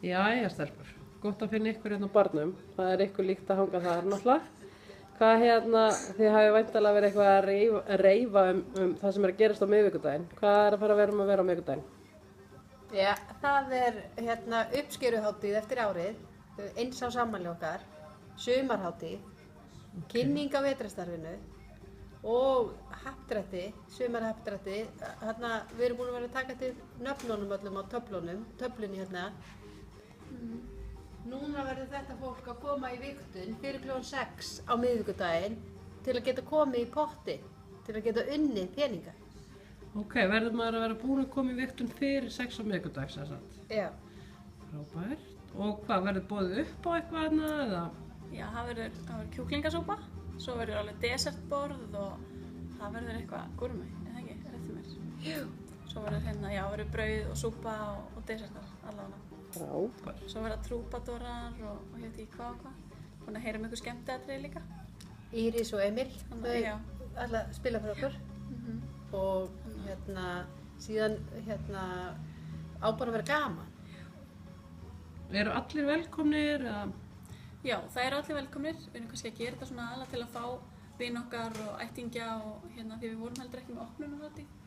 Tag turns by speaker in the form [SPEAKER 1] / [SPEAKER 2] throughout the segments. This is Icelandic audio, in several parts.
[SPEAKER 1] Jæja, stelpur. Gott að finna ykkur hérna á barnum. Það ykkur líkt að hanga þar náttúrulega. Hvað þið hafið væntanlega verið eitthvað að reifa það sem að gerast á miðvikudaginn. Hvað að fara að vera á miðvikudaginn?
[SPEAKER 2] Já, það uppskeruhátíð eftir árið, eins á sammæli okkar, sumarhátíð, kynning á vetrarstarfinu og happdrætti, sumarhappdrætti. Við erum búin að vera að taka til nöfnunum öllum á töflunni hérna. Núna verður þetta fólk að koma í vigtun fyrir klukkan 6 á miðvikudaginn til að geta komið í potti, til að geta unnið peninga.
[SPEAKER 1] Ok, verður maður að vera búin að koma í vigtun fyrir 6 á miðvikudags, eða satt?
[SPEAKER 2] Já.
[SPEAKER 1] Frábært. Og hvað, verður boðið upp á eitthvað hérna, eða?
[SPEAKER 3] Já, það verður kjúklingasúpa, svo verður alveg desertborð og það verður eitthvað gúrmei, eða ekki, rétt mér.
[SPEAKER 2] Jú.
[SPEAKER 3] Svo verður brauð og súpa og desertar allavega.
[SPEAKER 1] Frábært.
[SPEAKER 3] Svo verða trúbadorar og ég veit ekki hvað og hvað. Búin að heyra um ykkur skemmtiatriði líka.
[SPEAKER 2] Íris og Emil, þau ætla að spila fyrir okkur. Og síðan á bara að vera gaman.
[SPEAKER 1] Eru allir velkomnir?
[SPEAKER 3] Já, það eru allir velkomnir. Við erum kannski að gera þetta svona aðalega til að fá vin okkar og ættingja og því við vorum heldur ekki með opnunarhátíð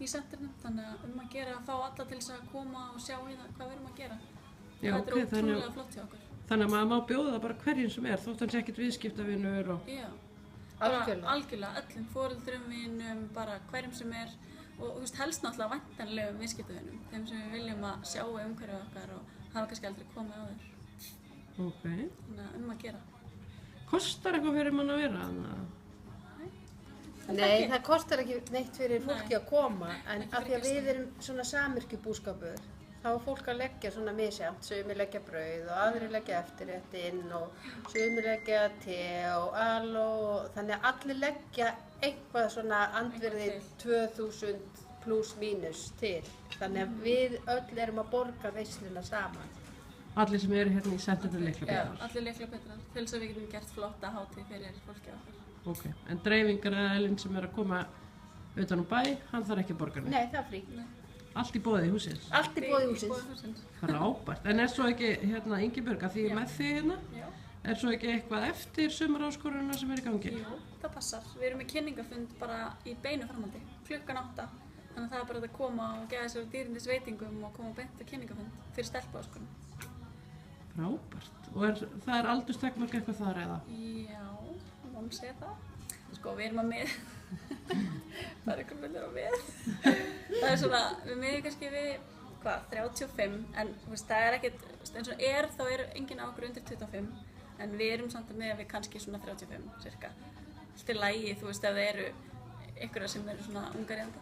[SPEAKER 3] í sentrinum, þannig að að gera að fá alla til þess að koma og sjá hérna hvað við erum að gera.
[SPEAKER 1] Já,
[SPEAKER 3] þetta er ótrúlega flott hjá okkur.
[SPEAKER 1] Þannig að maður má bjóða það bara hverjum sem þótt hans ekkert viðskiptavinur og...
[SPEAKER 3] Já,
[SPEAKER 2] algjörlega
[SPEAKER 3] öllum foreldrum, vinum, bara hverjum sem og helst náttúrulega væntanlegum viðskiptavinum, þeim sem við viljum að sjá umhverfið okkar og hafa kannski aldrei komið áður.
[SPEAKER 1] Ok.
[SPEAKER 3] Þannig að gera.
[SPEAKER 1] Kostar eitthvað fyrir mann að vera?
[SPEAKER 2] Nei, það kostar ekki neitt fyrir fólki að koma, en af því að við erum svona samyrkjubúskapur, þá er fólk að leggja svona misjafnt, sumir leggja brauð og aðrir leggja eftirréttinn og sumir leggja te og aló, þannig að allir leggja eitthvað svona andvirði 2000 pluss mínus til, þannig að við öll erum að borga veisluna saman.
[SPEAKER 1] Allir sem eru hérna í sentrinum Liklabetrar?
[SPEAKER 3] Já, allir Liklabetrar, til þess að við getum gert flotta hátíð fyrir fólkið okkar.
[SPEAKER 1] Ok, en dreifingaraðilinn sem að koma utan bæ, hann þarf ekki að borga neitt?
[SPEAKER 2] Nei, það er frí.
[SPEAKER 1] Allt í boði í húsins?
[SPEAKER 2] Allt í boði í húsins.
[SPEAKER 1] Frábært. En svo ekki, Ingibjörg, að því með þig hérna, svo ekki eitthvað eftir sumaráskorunina sem í gangi?
[SPEAKER 3] Jú, það passar. Við erum með kynningafund bara í beinu framhaldi, klukkan 8. Þannig að það er bara að koma og gefa sér dýrindis veitingum og koma beint á kynningafund fyrir stelpuáskorun.
[SPEAKER 1] Frábært. Og það er aldurstakmark eitthvað þar eða?
[SPEAKER 3] Já. Segja það. Sko, við erum að með það er eitthvað fullir á með það er svona, við meðum kannski við 35, en það er ekkert eins og þá eru enginn á okkur undir 25, en við erum samt að með við kannski svona 35 cirka. Allt í lagi, ef það eru einhverjar sem eru svona ungar í enda.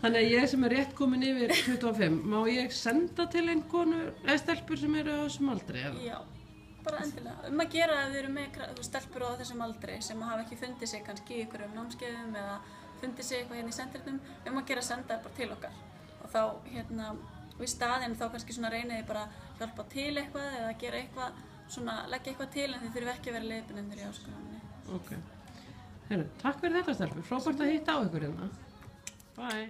[SPEAKER 1] Þannig að ég sem er rétt komin yfir 25, má ég senda til einn konu eða stelpur sem eru á þessum aldri?
[SPEAKER 3] Já. Bara endilega. Að gera að við erum með stelpur á þessum aldri sem hafa ekki fundið sig kannski í einhverjum námskeiðum eða fundið sig eitthvað hérna í sentrinum, að gera að senda það bara til okkar. Og þá, í staðinn þá kannski svona reynið þið bara að hjálpa til eitthvað eða gera eitthvað, svona leggja eitthvað til, en þið þurfum ekki að vera leiðbeinendur í áskoruninni.
[SPEAKER 1] Ok. Heyrðu, takk fyrir þetta stelpur. Frábært að hitta á ykkur hérna. Bye.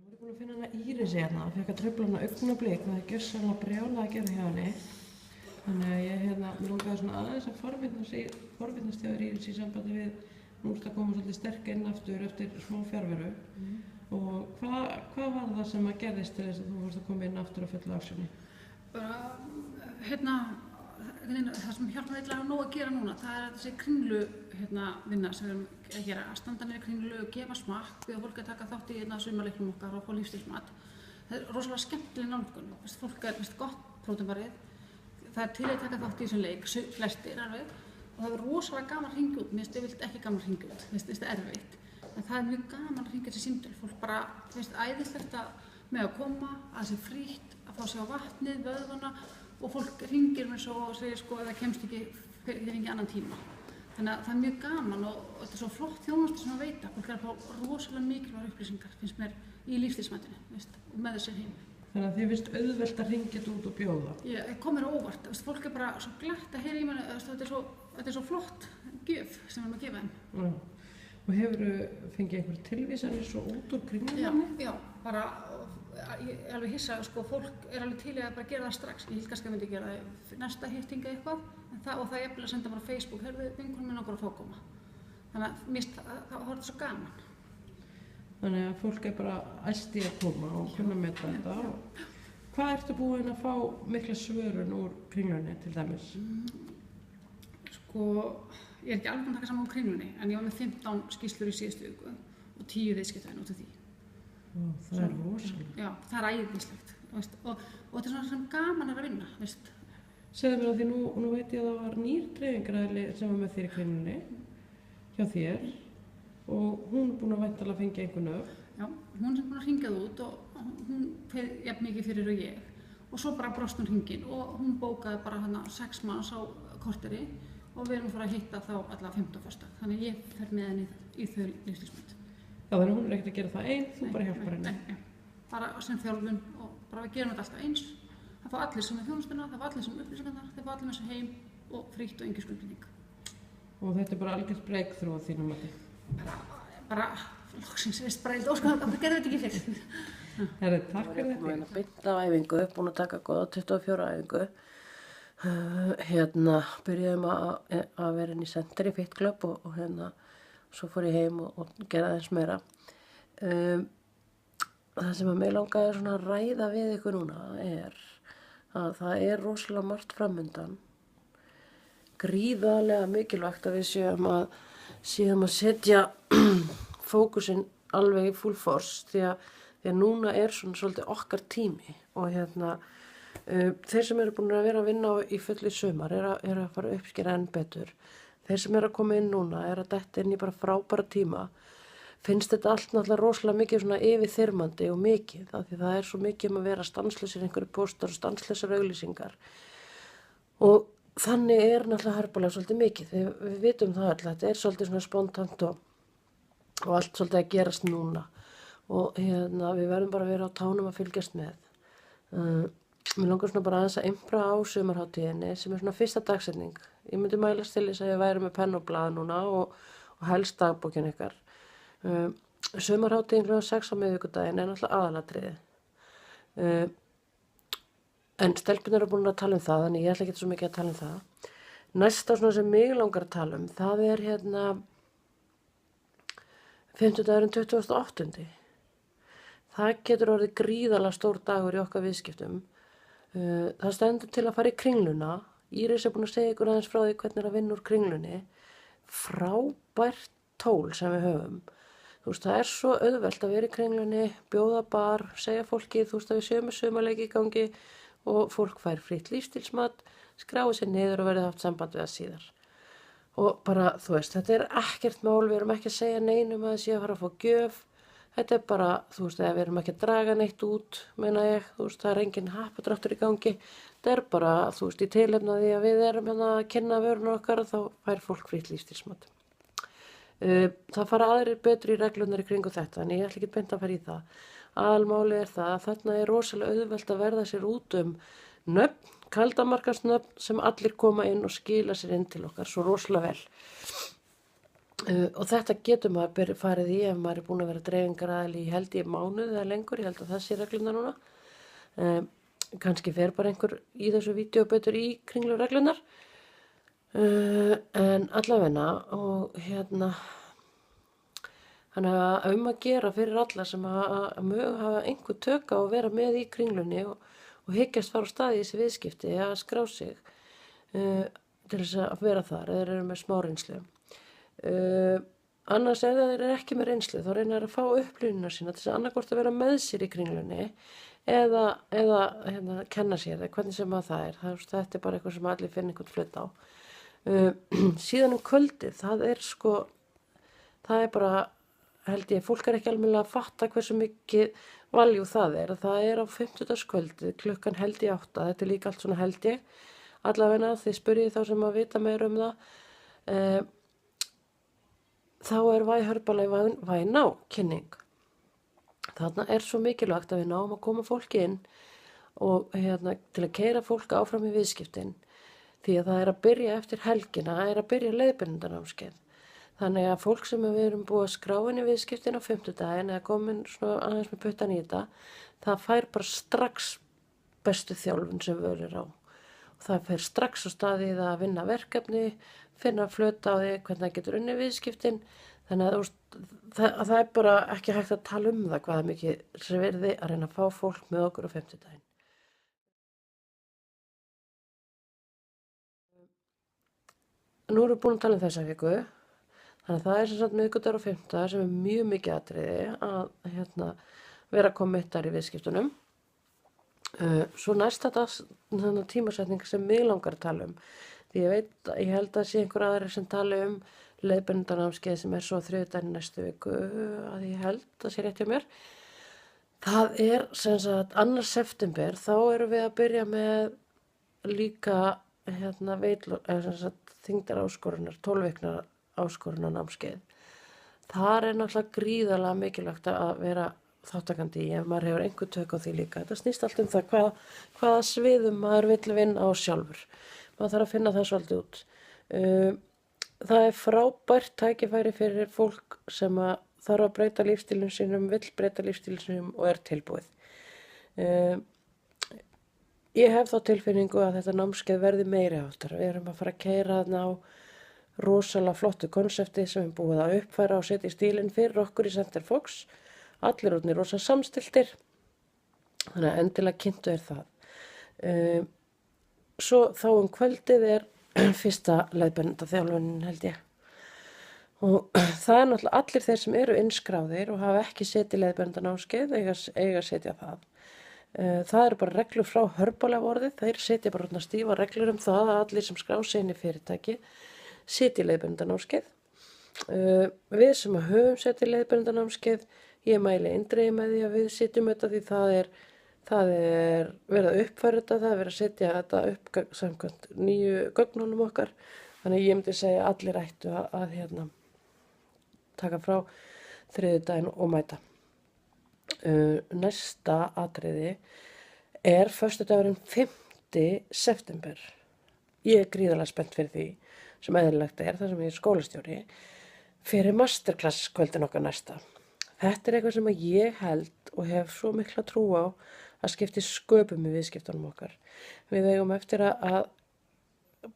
[SPEAKER 1] Ég er búin að finna hana Írisi hérna og fekk að trufla hana augnablik, það er gjörsamlega brjálað að gera hjá henni. Þannig að ég mér langaði svona aðeins að forvitnast hjá Írisi í sambandi við nú að koma svolítið sterk inn aftur eftir smá fjarveru. Og hvað var það sem að gerðist til þess að þú varst að koma inn aftur á fullu aksjóni?
[SPEAKER 4] Bara, það sem hjálpar eitthvað að nóg að gera núna, það er þessi kringlu vinna sem við erum að gera, að standa niður kringlu og gefa smakk, við fólk að taka þátt í sumarleiknum okkar og fá lífstílsmat. Það er rosalega skemmtileg nálgun, fólk er gott próteinbarið, það er til að taka þátt í þessum leik, flestir alveg, og það er rosalega gaman að hringja út, mér finnst yfirleitt ekki gaman að hringja út, mér finnst það erfitt, en það er mjög gaman að hringja þessi símtöl, fólk bara finnst æðislegt með að koma, að sé frítt, að fá sig á vatnið, vöðvana, og fólk hringir mér svo og segir sko að það kemst ekki fyrir engi annan tíma. Þannig að það er mjög gaman og þetta er svo flott þjónusta sem að veita. Fólk er að fá rosalega mikilvægar upplýsingar, finnst mér, í lífstílsmatinu, og með þessi heim.
[SPEAKER 1] Þannig að þið finnst auðvelt að hringja þetta út og bjóða?
[SPEAKER 4] Ég kom mér á óvart, fólk er bara svo glatt að heyra í mér, þetta er svo flott, gjöf sem við erum að gefa þeim.
[SPEAKER 1] Já. Og hefurðu fengið einhver tilvísanir svo út úr kringlunni?
[SPEAKER 4] Já, bara, ég er alveg hissa, sko, fólk er alveg til í að bara gera það strax. Ég held kannski að myndi gera það næsta hittinga eitthvað, og það er jafnvel að senda bara á Facebook, heyrðu, vinkonum minn okkur að fá að koma. Þannig að mér finnst það var svo gaman.
[SPEAKER 1] Þannig að fólk er bara æst í að koma og kunna með þetta. Hvað ertu búin að fá mikla svörun úr kringlunni til dæmis?
[SPEAKER 4] Sko, ég er ekki alveg búin að taka saman úr kringlunni, en ég var með 15 skýrslur í síðustu viku og 10 viðskiptavin út af því.
[SPEAKER 1] Það er rosalega.
[SPEAKER 4] Já, það er æðislegt, veist, og þetta er svona sem gaman er að vinna, veist.
[SPEAKER 1] Segðu mér að því nú veit ég að það var nýr dreifingaræðli sem var með þér í kringlunni, hjá þér, og hún er búin að væntanlega fengja einhvern nöfn.
[SPEAKER 4] Já, hún er búin að hringja það út og hún fer jafn mikið fyrir og ég. Og svo bara brást hún hringinn og hún bókaði bara hana 6 manns á korteri og við erum að fara að hitta þá alla 15 föstudag. Þannig ég fer með henni í þau lífstíðsmynd.
[SPEAKER 1] Já, þannig hún er ekkert að gera það einn, þú bara hjálpar henni.
[SPEAKER 4] Nei, bara sem þjálfun og bara við gerum þetta alltaf eins. Það fá allir sem er þjónustuna, það fá allir sem upplýsingarnar, það fá allir með þessu heim og frítt og engin skuldbinding.
[SPEAKER 1] Og þetta er bara algjört breakthrough á þínum mati?
[SPEAKER 4] Bara, loksins veist bara eilt óskoðan, það gerði þetta ekki fyrir.
[SPEAKER 1] Herri, takk fyrir þetta.
[SPEAKER 5] Ég er beint af æfingu, búin að taka góða 24 æfingu. Byrjaðum að vera inn í Center í Fit Club og svo fór ég heim og gera aðeins meira. Það sem að mig langaði svona að ræða við ykkur núna er að það er rosalega margt framundan. Gríðarlega mikilvægt að við séum að setja fókusinn alveg í full force því að núna er svona svolítið okkar tími og þeir sem eru búin að vera að vinna í fullu sumar er að fara að uppskera enn betur. Þeir sem eru að koma inn núna er að detta inn í bara frábæra tíma. Finnst þetta allt náttúrulega rosalega mikið svona yfirþyrmandi og mikið af því það er svo mikið að vera stanslausir einhverju póstar og stanslausar auglýsingar. Og þannig er náttúrulega Herbalife svolítið mikið. Við vitum það öll, þetta er svolítið svona spontant og allt svolítið að gerast núna. Og við verðum bara að vera á tánum að fylgjast með. Mér langar svona bara aðeins að impra á sumarhátíðinni sem er svona fyrsta dagsetning. Ég myndi mælast til þess að ég væri með penn og blað núna og helst dagbókin ykkar. Sumarhátíðin kl. 6 á miðvikudaginn er náttúrulega aðalatriði. En stelpunar eru búin að tala um það, þannig ég ætla ekki svo mikið að tala um það. Næsta svona sem mig langar að tala um, það er 50dagurinn 28. Það getur orðið gríðarlega stór dagur í okkar viðskiptum. Það stendur til að fara í kringluna. Íris er búin að segja ykkur aðeins frá því hvernig er að vinna úr kringlunni. Frábært tól sem við höfum. Þú veist, það er svo auðvelt að vera í kringlunni, bjóða bar, segja fólki, þú veist, að við séum með sumarleiki í gangi og fólk fær frítt lífstílsmat, skráði sér niður og verði haft samband við það síðar. Og bara, þú veist, þetta er ekkert mál, við erum ekki að segja neinum að það sé að fara að fá gjöf. Þetta er bara, þú veist, við erum ekki að draga neitt út, meina ég, þú veist, það er engin happadráttur í gangi. Þetta er bara, þú veist, í tilefni af því að við erum að kynna vöruna okkar og þá fær fólk frítt lífstílsmat. Það fara aðrir betur í reglunar í kringu þetta, en ég ætla ekki beint að fara í það. Aðalmáli er það að þarna er rosalega auðvelt að verða sér út nöfn, kaldamarkarsnöfn sem allir koma inn og skila sér inn til okkar svo rosalega vel. Og þetta getur maður farið í ef maður er búin að vera dreifingaraðili í held ég mánuð eða lengur, ég held að það sé reglunar núna. Kannski fer bara einhver í þessu vídeo betur í kringlu reglunar. En allavegna og þannig að að gera fyrir alla sem að mög hafa einhver tök á að vera með í kringlunni og hyggjast fara á stað í þessi viðskipti að skrá sig til þess að vera þar eða eru með smá reynslu. Annars ef þeir eru ekki með reynslu þá reyna að fá upplýnina sína til þess að annarkvort að vera með sér í kringlunni eða kenna sér það, hvernig sem að það er. Þetta er bara eitthvað sem allir finna einhvern flutt á. Síðan kvöldið, það er bara, held ég, fólk er ekki almennilega að fatta hversu mikið valjú það er. Það er á 50dagskvöldið, klukkan held ég 8, þetta er líka allt svona held ég. Allavegna þið spyrjið þá sem að vita meira um það. Þá er Herbalife Why Now kynning. Þarna er svo mikilvægt að við náum að koma fólki inn og til að keyra fólk áfram í viðskiptin. því að það að byrja eftir helgina, að byrja leiðbeiningarnámskeið. Þannig að fólk sem við erum búið að skrá inn í viðskiptin á 50 eða komin svona aðeins með puttan í þetta, það fær bara strax bestu þjálfun sem völ á. Og það fer strax á staðið að vinna verkefni, finna flöta á því hvernig það getur unnið viðskiptin. Þannig að það bara ekki hægt að tala það hvað er mikið sem verði að reyna að fá fólk með okkur á 50. Nú erum við búin að tala þessa viku, þannig að það sem sagt miðvikudagur og 5. sem mjög mikið atriði að vera kommittar í viðskiptunum. Svo næsta tímasetning sem mig langar að tala því ég held að sé einhver aðrir sem tala leiðbeiningarnámskeið sem svo þriðjudaginn næstu viku að ég held að sé rétt hjá mér. Það sem sagt 2. september, þá erum við að byrja með líka þyngdaráskorunar, 12 vikna áskorunarnámskeið. Þar náttúrulega gríðarlega mikilvægt að vera þáttakandi ef maður hefur einhver tök á því líka. Þetta snýst allt það hvaða sviðum maður vill vinna á sjálfur. Maður þarf að finna það svolítið út. Það frábært tækifæri fyrir fólk sem þarf að breyta lífstílum sínum, vill breyta lífstílum sínum og tilbúið. Ég hef þá tilfinningu að þetta námskeið verði meiri háttar. Við erum að fara að keyra þarna á rosalega flottu konsepti sem við búið að uppfæra og setja í stílinn fyrir okkur í Center Fox. Allir orðnir rosa samstiltir, þannig að endilega kynntu það. Svo þá kvöldið fyrsta leiðbeiningarþjálfunin held ég. Og það náttúrulega allir þeir sem eru innskráðir og hafa ekki setið leiðbeiningarnámskeið eiga að setja það. Það eru bara reglur frá Herbalife-orðið, þeir setja bara stífa reglur það að allir sem skrá sig inn í fyrirtæki setja leiðbeiningarnámskeið. Við sem höfum setið leiðbeiningarnámskeið, ég mæli eindregið með því að við setjum þetta því það er verið að uppfæra þetta, það er verið að setja þetta upp samkvæmt nýju gögnunum okkar. Þannig ég myndi segja að allir ættu að taka frá þriðjudaginn og mæta. Næsta atriði föstudagurinn 5. september. Ég gríðarlega spennt fyrir því sem eðlilegt þar sem ég skólastjóri fyrir masterclass kvöldin okkar næsta. Þetta eitthvað sem ég held og hef svo mikla trú á að skipti sköpum í viðskiptunum okkar. Við eigum eftir að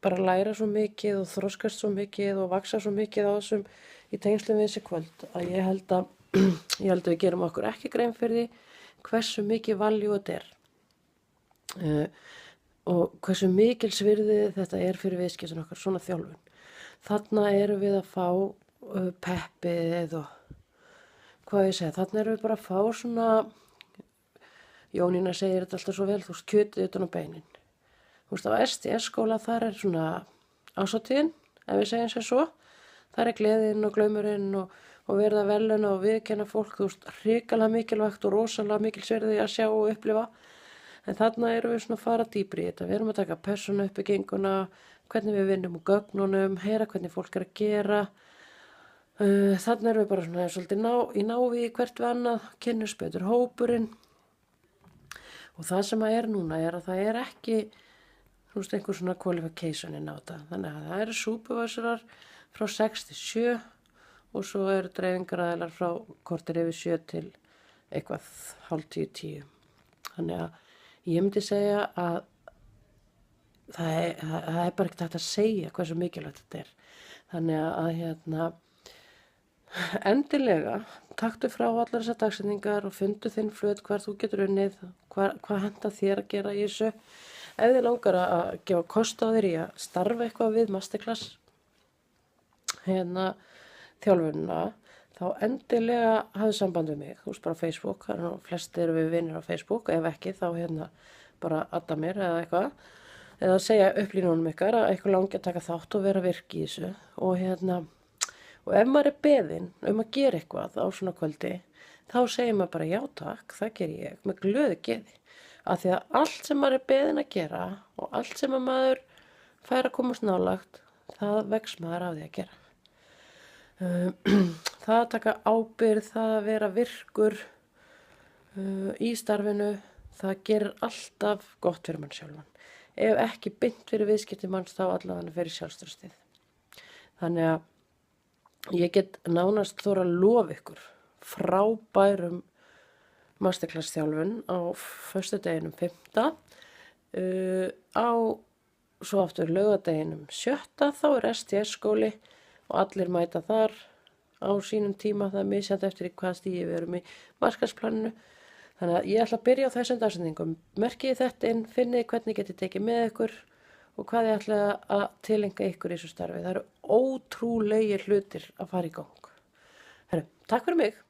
[SPEAKER 5] bara læra svo mikið og þroskast svo mikið og vaksa svo mikið á þessum í tengslum við þessi kvöld að ég held að við gerum okkur ekki grein fyrir því hversu mikið value þetta og hversu mikil svirði þetta fyrir viðskiptun okkar, svona þjálfun. Þarna erum við að fá peppið og hvað ég segi, þarna erum við bara að fá svona, Jónína segir þetta alltaf svo vel, kjötið utan á beinin. Á STS-skóla þar svona ásatíðin, ef við segjum sér svo, þar gleðin og glaumurinn og verða veluna og viðkenna fólk, hrikalega mikilvægt og rosalega mikil svirði að sjá og upplifa. En þarna erum við svona að fara dýpri í þetta. Við erum að taka persónuuppbygginguna, hvernig við vinnum úr gögnunum, heyra hvernig fólk að gera. Þarna erum við bara svona svolítið í návíi hvert við annað, kynnumst betur hópurinn. Og það sem núna að það ekki, einhver svona qualificationinn á þetta. Þannig að það eru supervisorar frá 6 til 7 og svo eru dreifingaraðilar frá korter yfir 7 til eitthvað 9:30. Þannig að ég myndi segja að það bara ekki hægt að segja hversu mikilvægt þetta er. Þannig að endilega taktu frá allar þessar dagsetningar og fundu þinn flöt hvar þú getur unnið, hvað henta þér að gera í þessu. Ef þið langar að gefa kost á þér í að starfa eitthvað við masterclass þjálfunina, þá endilega hafðu samband við mig, bara á Facebook, flest eru við vinnir á Facebook, ef ekki þá bara adda mér eða eitthvað, eða segja upplínunum ykkar að eitthvað langi að taka þátt og vera virk í þessu og ef maður beðinn að gera eitthvað á svona kvöldi, þá segir maður bara já takk, það ger ég með glöðu geði, af því að allt sem maður beðinn að gera og allt sem maður fær að komast nálægt, það vex maður á því að gera. Það að taka ábyrgð, það að vera virkur í starfinu, það gerir alltaf gott fyrir mann sjálfan. ef ekki beint fyrir viðskipti manns þá allavega fyrir sjálfstraustið. Þannig að ég get nánast þóra að lofa ykkur frábærum masterclass þjálfun á föstudeginum 5. Á svo aftur laugardeginum 7. þá STS skóli og allir mæta þar á sínum tíma, það misjandi eftir í hvað stígi við erum í markaðsplaninu. Þannig að ég ætla að byrja á þessum dagsendingum. Merkið þetta inn, finnið hvernig getið tekið með ykkur og hvað ég ætla að tilenga ykkur í þessu starfi. Það eru ótrúlegir hlutir að fara í gang. Herru, takk fyrir mig.